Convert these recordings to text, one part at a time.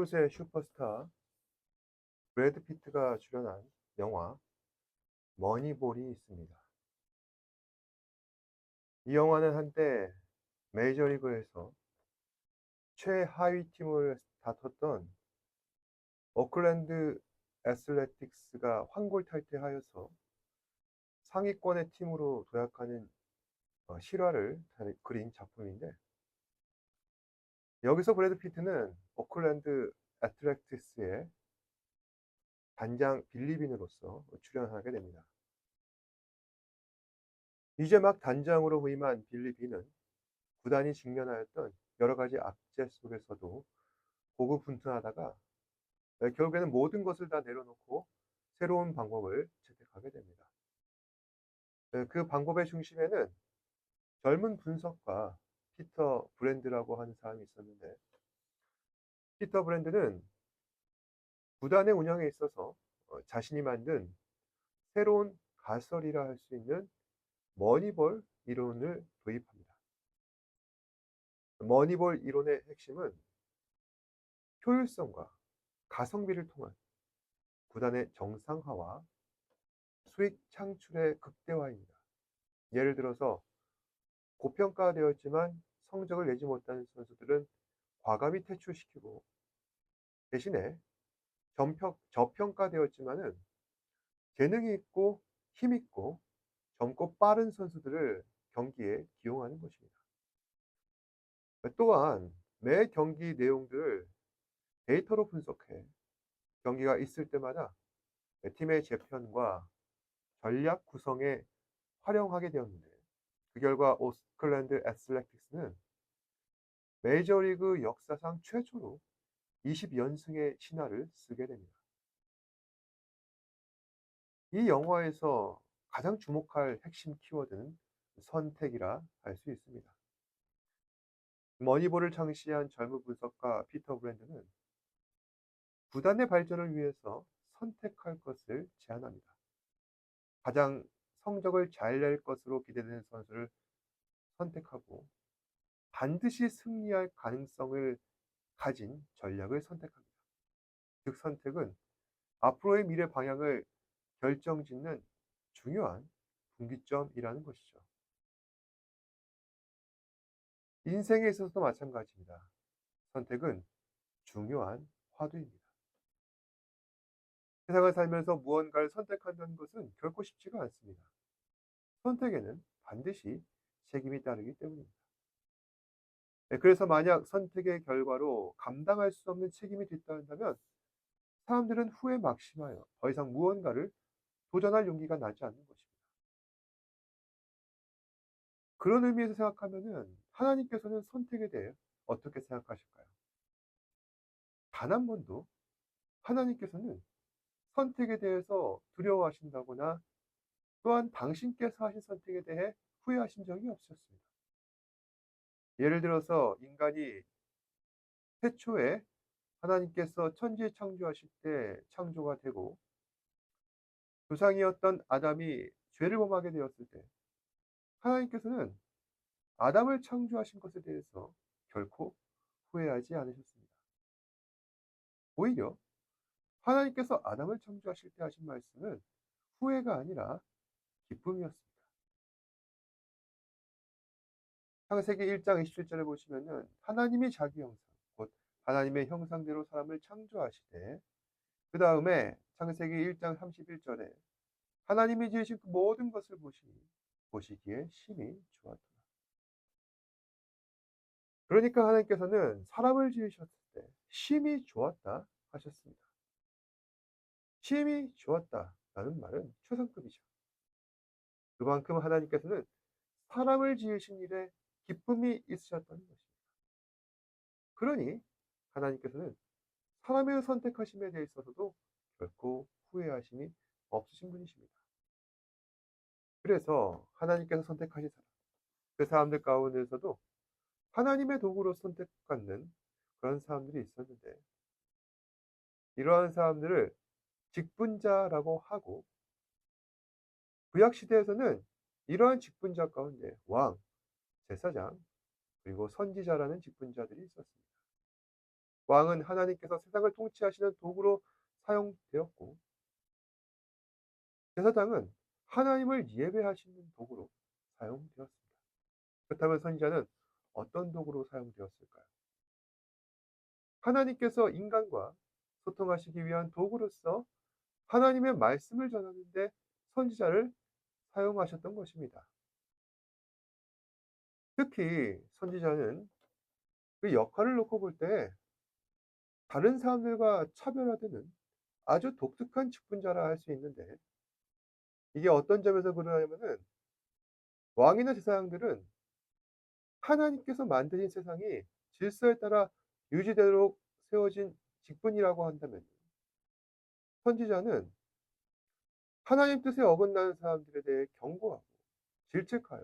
할리우드의 슈퍼스타 브래드 피트가 출연한 영화 머니볼이 있습니다. 이 영화는 한때 메이저리그에서 최하위 팀을 다퉜던 오클랜드 애슬레틱스가 환골탈태하여서 상위권의 팀으로 도약하는 실화를 그린 작품인데, 여기서 브래드 피트는 오클랜드 애틀레틱스의 단장 빌리빈으로서 출연하게 됩니다. 이제 막 단장으로 부임한 빌리빈은 구단이 직면하였던 여러 가지 악재 속에서도 고군분투하다가 결국에는 모든 것을 다 내려놓고 새로운 방법을 채택하게 됩니다. 그 방법의 중심에는 젊은 분석가 피터 브랜드라고 하는 사람이 있었는데, 피터 브랜드는 구단의 운영에 있어서 자신이 만든 새로운 가설이라 할 수 있는 머니볼 이론을 도입합니다. 머니볼 이론의 핵심은 효율성과 가성비를 통한 구단의 정상화와 수익 창출의 극대화입니다. 예를 들어서 고평가되었지만 성적을 내지 못하는 선수들은 과감히 퇴출시키고, 대신에 저평가되었지만은 재능이 있고 힘 있고 젊고 빠른 선수들을 경기에 기용하는 것입니다. 또한 매 경기 내용들을 데이터로 분석해 경기가 있을 때마다 팀의 재편과 전략 구성에 활용하게 되었는데, 그 결과 오클랜드 애슬레틱스는 메이저리그 역사상 최초로 20연승의 신화를 쓰게 됩니다. 이 영화에서 가장 주목할 핵심 키워드는 선택이라 할 수 있습니다. 머니볼을 창시한 젊은 분석가 피터 브랜드는 구단의 발전을 위해서 선택할 것을 제안합니다. 가장 성적을 잘 낼 것으로 기대되는 선수를 선택하고 반드시 승리할 가능성을 가진 전략을 선택합니다. 즉, 선택은 앞으로의 미래 방향을 결정짓는 중요한 분기점이라는 것이죠. 인생에 있어서도 마찬가지입니다. 선택은 중요한 화두입니다. 세상을 살면서 무언가를 선택한다는 것은 결코 쉽지가 않습니다. 선택에는 반드시 책임이 따르기 때문입니다. 그래서 만약 선택의 결과로 감당할 수 없는 책임이 뒤따른다면 사람들은 후에 막심하여 더 이상 무언가를 도전할 용기가 나지 않는 것입니다. 그런 의미에서 생각하면은 하나님께서는 선택에 대해 어떻게 생각하실까요? 단 한 번도 하나님께서는 선택에 대해서 두려워하신다거나 또한 당신께서 하신 선택에 대해 후회하신 적이 없으셨습니다. 예를 들어서 인간이 태초에 하나님께서 천지 창조하실 때 창조가 되고 조상이었던 아담이 죄를 범하게 되었을 때 하나님께서는 아담을 창조하신 것에 대해서 결코 후회하지 않으셨습니다. 오히려 하나님께서 아담을 창조하실 때 하신 말씀은 후회가 아니라 기쁨이었습니다. 창세기 1장 27절에 보시면은 하나님이 자기 형상, 곧 하나님의 형상대로 사람을 창조하시되, 그 다음에 창세기 1장 31절에 하나님이 지으신 그 모든 것을 보시기에 심히 좋았더라. 그러니까 하나님께서는 사람을 지으셨을 때 심히 좋았다 하셨습니다. 심히 좋았다라는 말은 최상급이죠. 그만큼 하나님께서는 사람을 지으신 일에 기쁨이 있으셨다는 것입니다. 그러니 하나님께서는 사람의 선택하심에 대해 있어서도 결코 후회하심이 없으신 분이십니다. 그래서 하나님께서 선택하신 사람, 그 사람들 가운데서도 하나님의 도구로 선택받는 그런 사람들이 있었는데, 이러한 사람들을 직분자라고 하고, 구약 시대에서는 이러한 직분자 가운데 왕, 제사장, 그리고 선지자라는 직분자들이 있었습니다. 왕은 하나님께서 세상을 통치하시는 도구로 사용되었고, 제사장은 하나님을 예배하시는 도구로 사용되었습니다. 그렇다면 선지자는 어떤 도구로 사용되었을까요? 하나님께서 인간과 소통하시기 위한 도구로서 하나님의 말씀을 전하는데 선지자를 사용하셨던 것입니다. 특히 선지자는 그 역할을 놓고 볼 때 다른 사람들과 차별화되는 아주 독특한 직분자라 할 수 있는데, 이게 어떤 점에서 그러냐면은 왕이나 제사장들은 하나님께서 만드신 세상이 질서에 따라 유지되도록 세워진 직분이라고 한다면, 선지자는 하나님 뜻에 어긋나는 사람들에 대해 경고하고 질책하여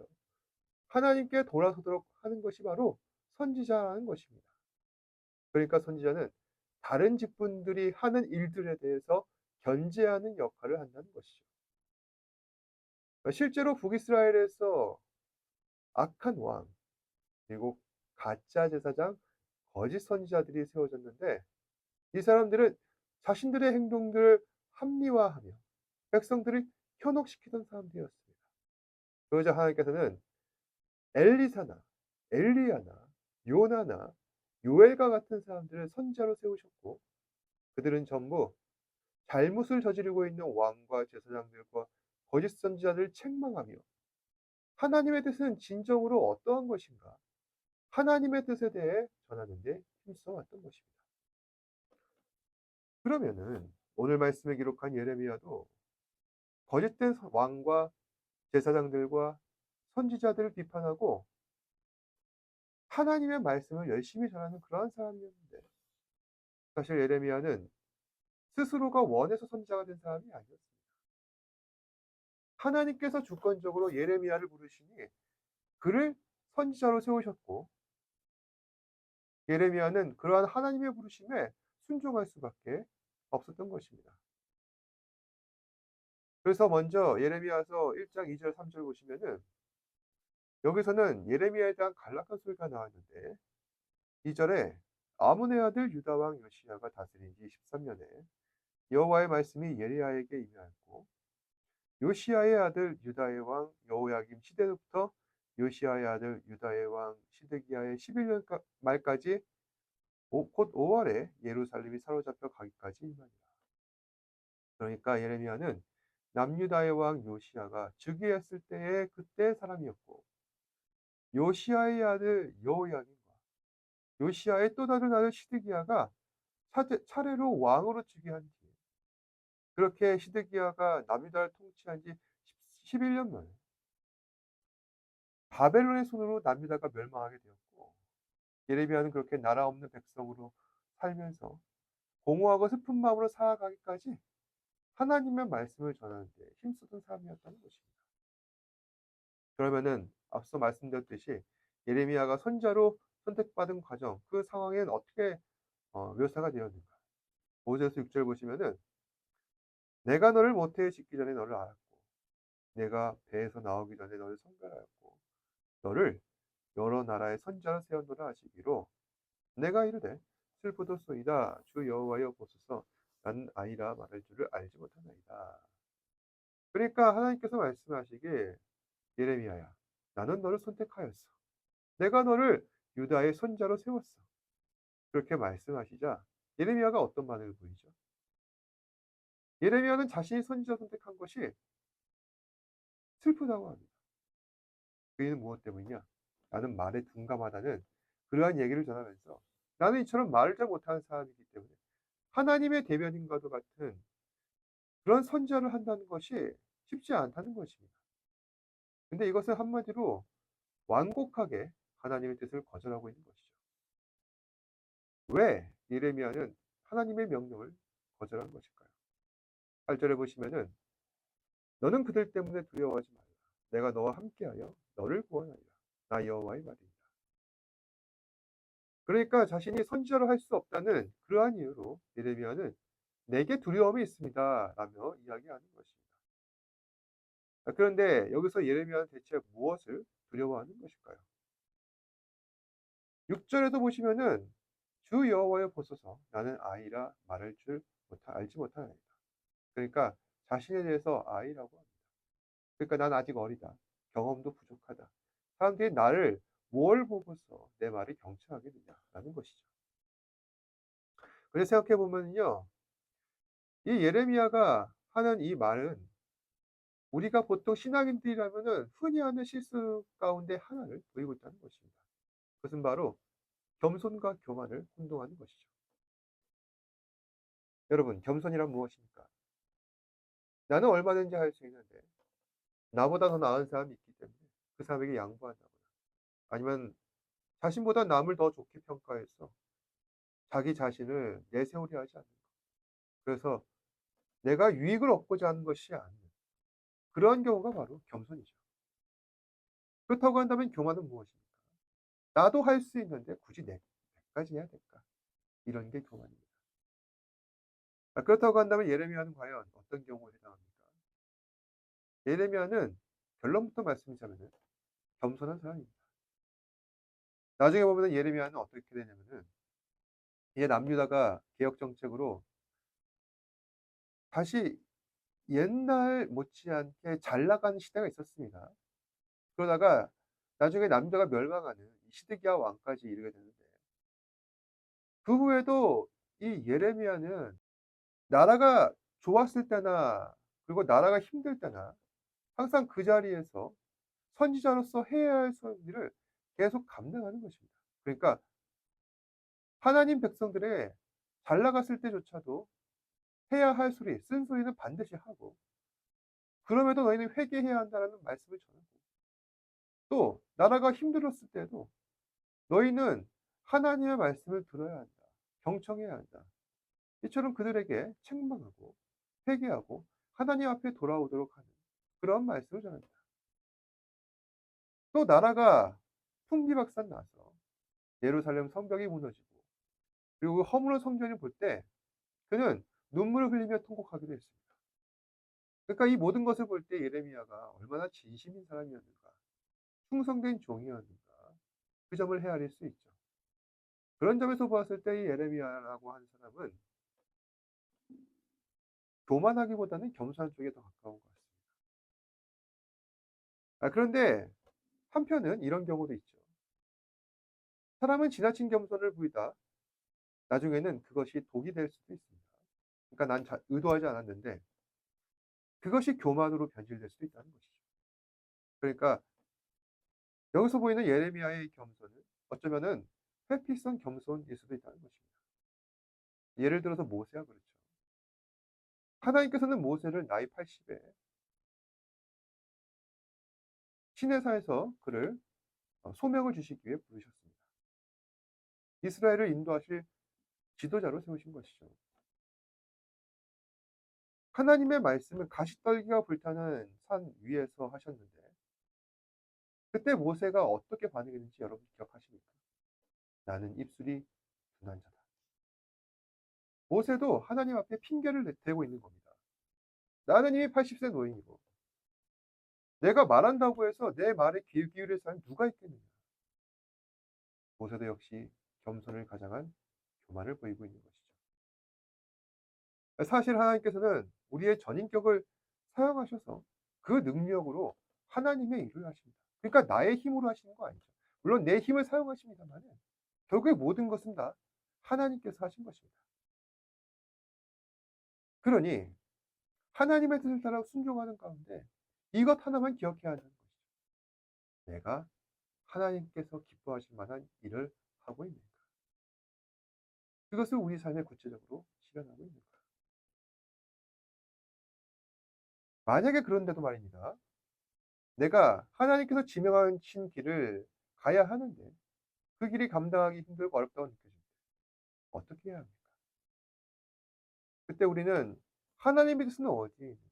하나님께 돌아서도록 하는 것이 바로 선지자라는 것입니다. 그러니까 선지자는 다른 직분들이 하는 일들에 대해서 견제하는 역할을 한다는 것이죠. 실제로 북이스라엘에서 악한 왕, 그리고 가짜 제사장, 거짓 선지자들이 세워졌는데, 이 사람들은 자신들의 행동들을 합리화하며 백성들을 현혹시키던 사람들이었습니다. 그러자 하나님께서는 엘리사나 엘리야나 요나나 요엘과 같은 사람들을 선지자로 세우셨고, 그들은 전부 잘못을 저지르고 있는 왕과 제사장들과 거짓 선지자들을 책망하며 하나님의 뜻은 진정으로 어떠한 것인가, 하나님의 뜻에 대해 전하는 데 힘써 왔던 것입니다. 그러면은 오늘 말씀에 기록한 예레미야도 거짓된 왕과 제사장들과 선지자들을 비판하고 하나님의 말씀을 열심히 전하는 그러한 사람이었는데, 사실 예레미야는 스스로가 원해서 선지자가 된 사람이 아니었습니다. 하나님께서 주권적으로 예레미야를 부르시니 그를 선지자로 세우셨고, 예레미야는 그러한 하나님의 부르심에 순종할 수밖에 없었던 것입니다. 그래서 먼저 예레미야서 1장 2절 3절 보시면은, 여기서는 예레미야에 대한 간략한 소리가 나왔는데, 2절에 아몬의 아들 유다 왕 요시야가 다스린 지 13년에 여호와의 말씀이 예레미야에게 임하였고, 요시야의 아들 유다의 왕 여호야김 시대부터 요시야의 아들 유다의 왕 시드기야의 11년 말까지 곧 5월에 예루살렘이 사로잡혀 가기까지 임하니라. 그러니까 예레미야는 남유다의 왕 요시야가 즉위했을 때의 그때 사람이었고, 요시야의 아들 여호야김과 요시야의 또 다른 아들 시드기야가 차례로 왕으로 즉위한 뒤에, 그렇게 시드기야가 남유다를 통치한 지 11년 만에 바벨론의 손으로 남유다가 멸망하게 되었고, 예레미야는 그렇게 나라 없는 백성으로 살면서 공허하고 슬픈 마음으로 살아가기까지 하나님의 말씀을 전하는 데 힘쓰던 사람이었다는 것입니다. 그러면은 앞서 말씀드렸듯이 예레미야가 선지자로 선택받은 과정, 그 상황엔 어떻게 묘사가 되었는가? 5절에서 6절 보시면은, 내가 너를 모태에 짓기 전에 너를 알았고, 내가 배에서 나오기 전에 너를 선별하였고, 너를 여러 나라의 선지자로 세웠노라 하시기로, 내가 이르되 슬프도소이다 주 여호와여 보소서, 나는 아니라 말할 줄을 알지 못하나이다. 그러니까 하나님께서 말씀하시길, 예레미야야, 나는 너를 선택하였어. 내가 너를 유다의 선지자로 세웠어. 그렇게 말씀하시자 예레미야가 어떤 반응을 보이죠? 예레미야는 자신이 선지자 선택한 것이 슬프다고 합니다. 그 이유는 무엇 때문이냐? 나는 말에 둔감하다는 그러한 얘기를 전하면서, 나는 이처럼 말을 잘 못하는 사람이기 때문에 하나님의 대변인과도 같은 그런 선지자를 한다는 것이 쉽지 않다는 것입니다. 근데 이것은 한마디로 완곡하게 하나님의 뜻을 거절하고 있는 것이죠. 왜 예레미야는 하나님의 명령을 거절한 것일까요? 8절에 보시면은, 너는 그들 때문에 두려워하지 말라. 내가 너와 함께하여 너를 구원하리라. 나 여호와의 말이니라. 그러니까 자신이 선지자로 할 수 없다는 그러한 이유로 예레미야는 내게 두려움이 있습니다 라며 이야기하는 것입니다. 그런데 여기서 예레미야는 대체 무엇을 두려워하는 것일까요? 6절에도 보시면은 주 여호와여 보소서 나는 아이라 말할 줄 알지 못하나이다. 그러니까 자신에 대해서 아이라고 합니다. 그러니까 난 아직 어리다. 경험도 부족하다. 사람들이 나를 뭘 보고서 내 말을 경청하겠느냐라는 것이죠. 그래서 생각해 보면요. 이 예레미야가 하는 이 말은 우리가 보통 신앙인들이라면은 흔히 하는 실수 가운데 하나를 보이고 있다는 것입니다. 그것은 바로 겸손과 교만을 혼동하는 것이죠. 여러분, 겸손이란 무엇입니까? 나는 얼마든지 할 수 있는데 나보다 더 나은 사람이 있기 때문에 그 사람에게 양보한다거나 아니면 자신보다 남을 더 좋게 평가해서 자기 자신을 내세우려 하지 않는 것. 그래서 내가 유익을 얻고자 하는 것이 아닌 그러한 경우가 바로 겸손이죠. 그렇다고 한다면 교만은 무엇입니까? 나도 할 수 있는데 굳이 내까지 해야 될까? 이런 게 교만입니다. 그렇다고 한다면 예레미야는 과연 어떤 경우에 해당합니까? 예레미야는 결론부터 말씀드리자면은 겸손한 사람입니다. 나중에 보면은 예레미야는 어떻게 되냐면은 이제 남유다가 개혁 정책으로 다시 옛날 못지않게 잘 나가는 시대가 있었습니다. 그러다가 나중에 남유다가 멸망하는 시드기야 왕까지 이르게 되는데 그 후에도 이 예레미야는 나라가 좋았을 때나 그리고 나라가 힘들 때나 항상 그 자리에서 선지자로서 해야 할 일을 계속 감당하는 것입니다. 그러니까 하나님 백성들의 잘 나갔을 때조차도 해야 할 소리, 쓴소리는 반드시 하고 그럼에도 너희는 회개해야 한다라는 말씀을 전하고 또 나라가 힘들었을 때도 너희는 하나님의 말씀을 들어야 한다. 경청해야 한다. 이처럼 그들에게 책망하고 회개하고 하나님 앞에 돌아오도록 하는 그런 말씀을 전합니다. 또 나라가 풍비박산 나서 예루살렘 성벽이 무너지고 그리고 그 허물은 성전을 볼 때 그는 눈물을 흘리며 통곡하기도 했습니다. 그러니까 이 모든 것을 볼 때 예레미야가 얼마나 진심인 사람이었는가, 충성된 종이었는가 그 점을 헤아릴 수 있죠. 그런 점에서 보았을 때 이 예레미야라고 하는 사람은 교만하기보다는 겸손한 쪽에 더 가까운 것 같습니다. 그런데 한편은 이런 경우도 있죠. 사람은 지나친 겸손을 부리다 나중에는 그것이 독이 될 수도 있습니다. 그러니까 난 의도하지 않았는데 그것이 교만으로 변질될 수도 있다는 것이죠. 그러니까 여기서 보이는 예레미야의 겸손은 어쩌면은 회피성 겸손일 수도 있다는 것입니다. 예를 들어서 모세가 그렇죠. 하나님께서는 모세를 나이 80에 시내사에서 그를 소명을 주시기 위해 부르셨습니다. 이스라엘을 인도하실 지도자로 세우신 것이죠. 하나님의 말씀을 가시떨기가 불타는 산 위에서 하셨는데 그때 모세가 어떻게 반응했는지 여러분 기억하십니까? 나는 입술이 둔한 자다. 모세도 하나님 앞에 핑계를 대고 있는 겁니다. 나는 이미 80세 노인이고 내가 말한다고 해서 내 말에 귀 기울일 사람이 누가 있겠느냐. 모세도 역시 겸손을 가장한 교만을 보이고 있는 것이죠. 사실 하나님께서는 우리의 전인격을 사용하셔서 그 능력으로 하나님의 일을 하십니다. 그러니까 나의 힘으로 하시는 거 아니죠. 물론 내 힘을 사용하십니다만 결국에 모든 것은 다 하나님께서 하신 것입니다. 그러니 하나님의 뜻을 따라 순종하는 가운데 이것 하나만 기억해야 한다는 것이죠. 내가 하나님께서 기뻐하실 만한 일을 하고 있는가. 그것을 우리 삶에 구체적으로 실현하고 있는가. 만약에 그런데도 말입니다. 내가 하나님께서 지명하신 길을 가야 하는데 그 길이 감당하기 힘들고 어렵다고 느껴질 때 어떻게 해야 합니까? 그때 우리는 하나님의 뜻은 어디에 있는가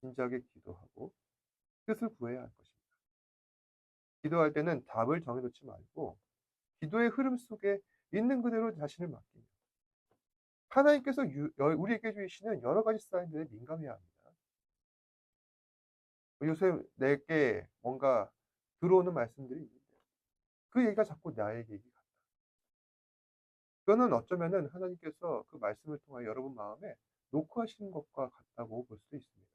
진지하게 기도하고 뜻을 구해야 할 것입니다. 기도할 때는 답을 정해놓지 말고 기도의 흐름 속에 있는 그대로 자신을 맡기며 하나님께서 우리에게 주시는 여러 가지 사인들에 민감해야 합니다. 요새 내게 뭔가 들어오는 말씀들이 있는데 그 얘기가 자꾸 나에게 얘기 같다. 그거는 어쩌면은 하나님께서 그 말씀을 통하여 여러분 마음에 놓고 하시는 것과 같다고 볼 수도 있습니다.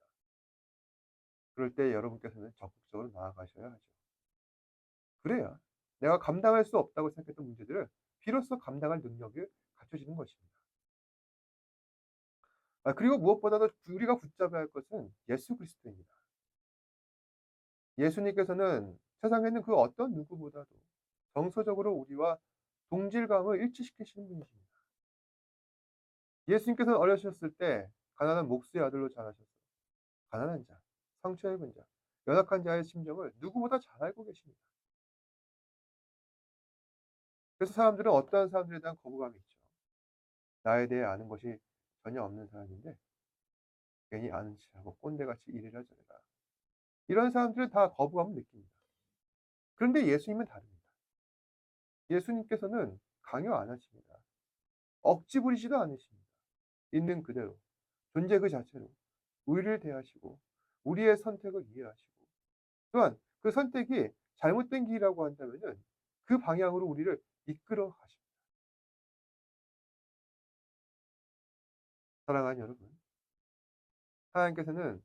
그럴 때 여러분께서는 적극적으로 나아가셔야 하죠. 그래야 내가 감당할 수 없다고 생각했던 문제들을 비로소 감당할 능력이 갖춰지는 것입니다. 그리고 무엇보다도 우리가 붙잡아야 할 것은 예수 그리스도입니다. 예수님께서는 세상에 있는 그 어떤 누구보다도 정서적으로 우리와 동질감을 일치시키시는 분이십니다. 예수님께서는 어려셨을 때 가난한 목수의 아들로 자라셔서 가난한 자, 상처 입은 자, 연약한 자의 심정을 누구보다 잘 알고 계십니다. 그래서 사람들은 어떠한 사람들에 대한 거부감이 있죠. 나에 대해 아는 것이 전혀 없는 사람인데 괜히 아는 체하고 꼰대같이 이래라 저래라. 이런 사람들은 다 거부감을 느낍니다. 그런데 예수님은 다릅니다. 예수님께서는 강요 안 하십니다. 억지 부리지도 않으십니다. 있는 그대로, 존재 그 자체로 우리를 대하시고 우리의 선택을 이해하시고 또한 그 선택이 잘못된 길이라고 한다면은 그 방향으로 우리를 이끌어 가십니다. 사랑하는 여러분, 하나님께서는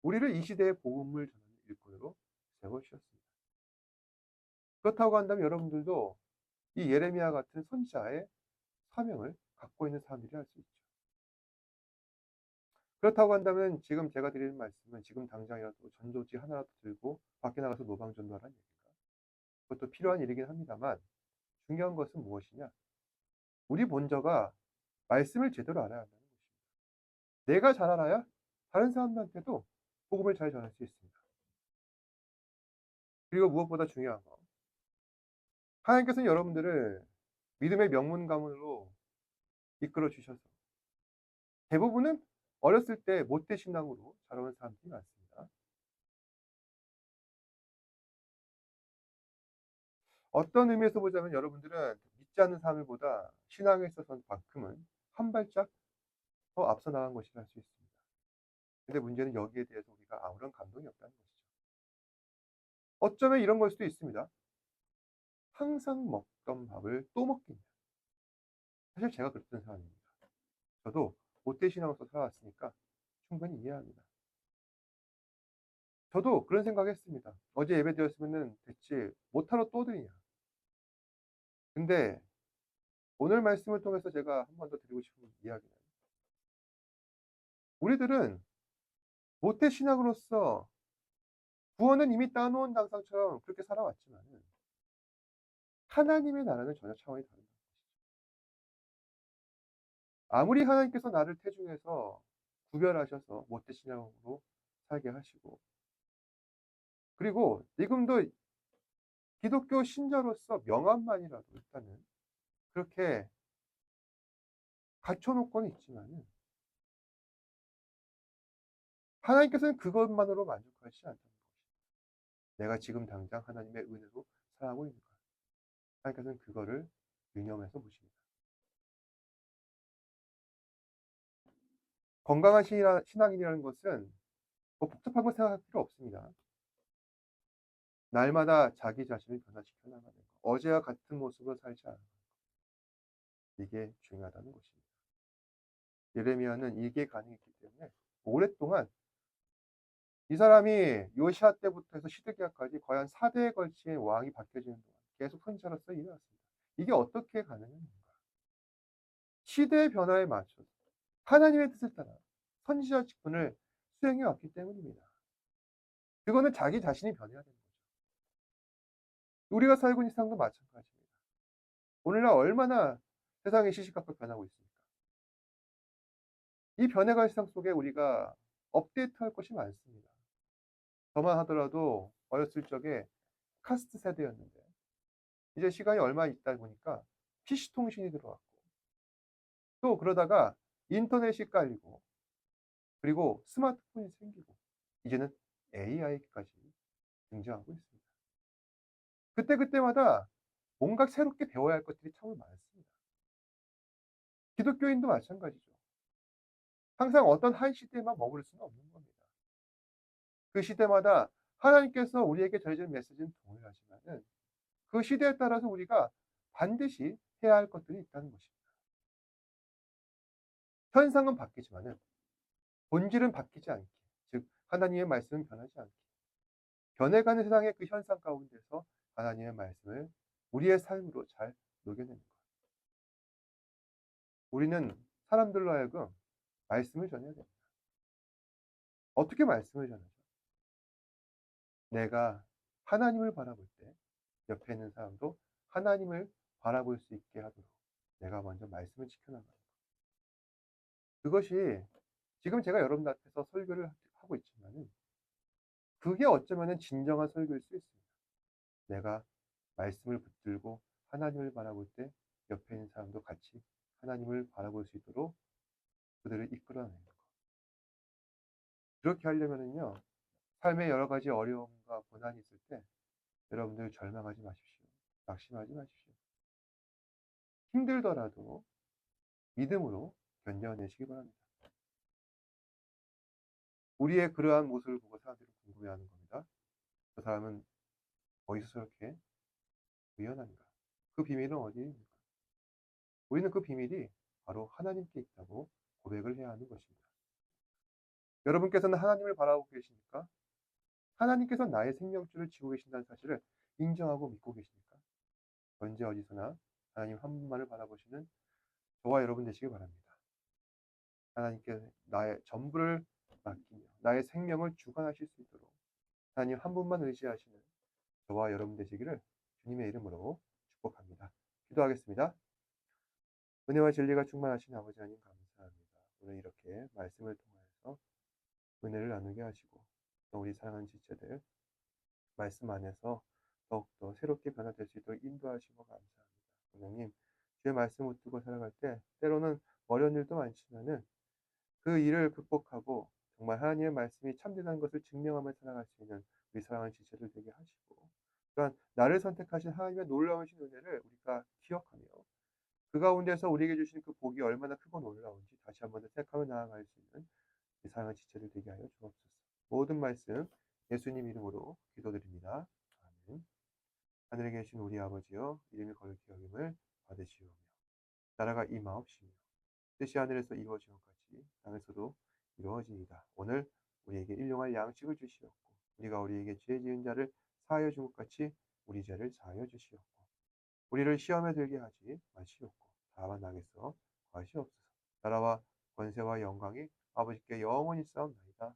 우리를 이 시대의 복음을 전하는 일꾼으로 세워 주셨습니다. 그렇다고 한다면 여러분들도 이 예레미야 같은 선지자의 사명을 갖고 있는 사람들이 할 수 있죠. 그렇다고 한다면 지금 제가 드리는 말씀은 지금 당장이라도 전도지 하나라도 들고 밖에 나가서 노방전도하라는 얘기인가? 그것도 필요한 일이긴 합니다만 중요한 것은 무엇이냐? 우리 본저가 말씀을 제대로 알아야 한다는 것입니다. 내가 잘 알아야 다른 사람들한테도 복음을 잘 전할 수 있습니다. 그리고 무엇보다 중요한 거. 하나님께서는 여러분들을 믿음의 명문 가문으로 이끌어 주셔서 대부분은 어렸을 때 못된 신앙으로 자라온 사람들이 많습니다. 어떤 의미에서 보자면 여러분들은 믿지 않는 사람들보다 신앙에 있어서만큼은 한 발짝 더 앞서 나간 것이라 할 수 있습니다. 근데 문제는 여기에 대해서 우리가 아무런 감동이 없다는 것이죠. 어쩌면 이런 걸 수도 있습니다. 항상 먹던 밥을 또 먹겠냐. 사실 제가 그랬던 사람입니다. 저도 못된 신앙으로서 살아왔으니까 충분히 이해합니다. 저도 그런 생각했습니다. 어제 예배 드렸으면은 대체 못하러 또 드리냐. 근데 오늘 말씀을 통해서 제가 한 번 더 드리고 싶은 이야기는 우리들은 모태 신학으로서 구원은 이미 따놓은 당상처럼 그렇게 살아왔지만은 하나님의 나라는 전혀 차원이 다르다. 아무리 하나님께서 나를 태중에서 구별하셔서 모태 신앙으로 살게 하시고 그리고 지금도 기독교 신자로서 명함만이라도 일단은 그렇게 갖춰 놓고는 있지만은 하나님께서는 그것만으로 만족하시지 않다는 것입니다. 내가 지금 당장 하나님의 은혜로 살아가고 있는가. 하나님께서는 그거를 유념해서 보십니다. 건강한 신앙인이라는 것은 뭐 복잡한 거 생각할 필요 없습니다. 날마다 자기 자신을 변화시켜 나가는 것. 어제와 같은 모습으로 살지 않는 것. 이게 중요하다는 것입니다. 예레미야는 이게 가능했기 때문에 오랫동안 이 사람이 요시야 때부터 해서 시드기야까지 거의 한 4대에 걸친 왕이 바뀌어지는 동안 계속 선지자로서 일해왔습니다. 이게 어떻게 가능했는가? 시대의 변화에 맞춰서 하나님의 뜻을 따라 선지자 직분을 수행해 왔기 때문입니다. 그거는 자기 자신이 변해야 되는 거죠. 우리가 살고 있는 세상도 마찬가지입니다. 오늘날 얼마나 세상이 시시각각 변하고 있습니까? 이 변해갈 세상 속에 우리가 업데이트할 것이 많습니다. 저만 하더라도 어렸을 적에 카스트 세대였는데 이제 시간이 얼마 있다 보니까 PC 통신이 들어왔고 또 그러다가 인터넷이 깔리고 그리고 스마트폰이 생기고 이제는 AI까지 등장하고 있습니다. 그때그때마다 뭔가 새롭게 배워야 할 것들이 참 많습니다. 기독교인도 마찬가지죠. 항상 어떤 한 시대에만 머무를 수는 없는 겁니다. 그 시대마다 하나님께서 우리에게 전해주는 메시지는 동일하지만은 그 시대에 따라서 우리가 반드시 해야 할 것들이 있다는 것입니다. 현상은 바뀌지만은 본질은 바뀌지 않게, 즉 하나님의 말씀은 변하지 않게, 변해가는 세상의 그 현상 가운데서 하나님의 말씀을 우리의 삶으로 잘 녹여내는 것. 우리는 사람들로 하여금 말씀을 전해야 됩니다. 어떻게 말씀을 전하죠? 내가 하나님을 바라볼 때 옆에 있는 사람도 하나님을 바라볼 수 있게 하도록 내가 먼저 말씀을 지켜나가는 것. 그것이 지금 제가 여러분 앞에서 설교를 하고 있지만은 그게 어쩌면은 진정한 설교일 수 있습니다. 내가 말씀을 붙들고 하나님을 바라볼 때 옆에 있는 사람도 같이 하나님을 바라볼 수 있도록 그들을 이끌어내는 것. 그렇게 하려면은요, 삶에 여러 가지 어려움과 고난이 있을 때 여러분들 절망하지 마십시오. 낙심하지 마십시오. 힘들더라도 믿음으로 견뎌내시기 바랍니다. 우리의 그러한 모습을 보고 사람들이 궁금해하는 겁니다. 그 사람은 어디서 저렇게 유연한가? 그 비밀은 어디에 있는가? 우리는 그 비밀이 바로 하나님께 있다고 고백을 해야 하는 것입니다. 여러분께서는 하나님을 바라보고 계십니까? 하나님께서 나의 생명줄을 쥐고 계신다는 사실을 인정하고 믿고 계십니까? 언제 어디서나 하나님 한 분만을 바라보시는 저와 여러분 되시기 바랍니다. 하나님께 나의 전부를 맡기며 나의 생명을 주관하실 수 있도록 하나님 한 분만 의지하시는 저와 여러분 되시기를 주님의 이름으로 축복합니다. 기도하겠습니다. 은혜와 진리가 충만하신 아버지 하나님 감사합니다. 오늘 이렇게 말씀을 통하여서 은혜를 나누게 하시고 또 우리 사랑하는 지체들 말씀 안에서 더욱더 새롭게 변화될 수 있도록 인도하시고 감사합니다. 선생님, 주의 말씀 붙들고 살아갈 때 때로는 어려운 일도 많지만은 그 일을 극복하고 정말 하나님의 말씀이 참되다는 것을 증명하며 살아갈 수 있는 우리 사랑하는 지체들 되게 하시고 또한 나를 선택하신 하나님의 놀라우신 은혜를 우리가 기억하며 그 가운데서 우리에게 주신 그 복이 얼마나 크고 놀라운지 다시 한번 더 생각하며 나아갈 수 있는 우리 사랑하는 지체들 되게 하여 주옵소서. 모든 말씀 예수님 이름으로 기도드립니다. 아멘. 하늘에 계신 우리 아버지여 이름이 거룩히 여김을 받으시오며 나라가 임하옵시며 뜻이 하늘에서 이루어진 것 같이 땅에서도 이루어지이다. 오늘 우리에게 일용할 양식을 주시옵고 우리가 우리에게 죄 지은 자를 사하여 준 것 같이 우리 죄를 사하여 주시옵고 우리를 시험에 들게 하지 마시옵고 다만 악에서 구하시옵소서. 나라와 권세와 영광이 아버지께 영원히 싸움나이다.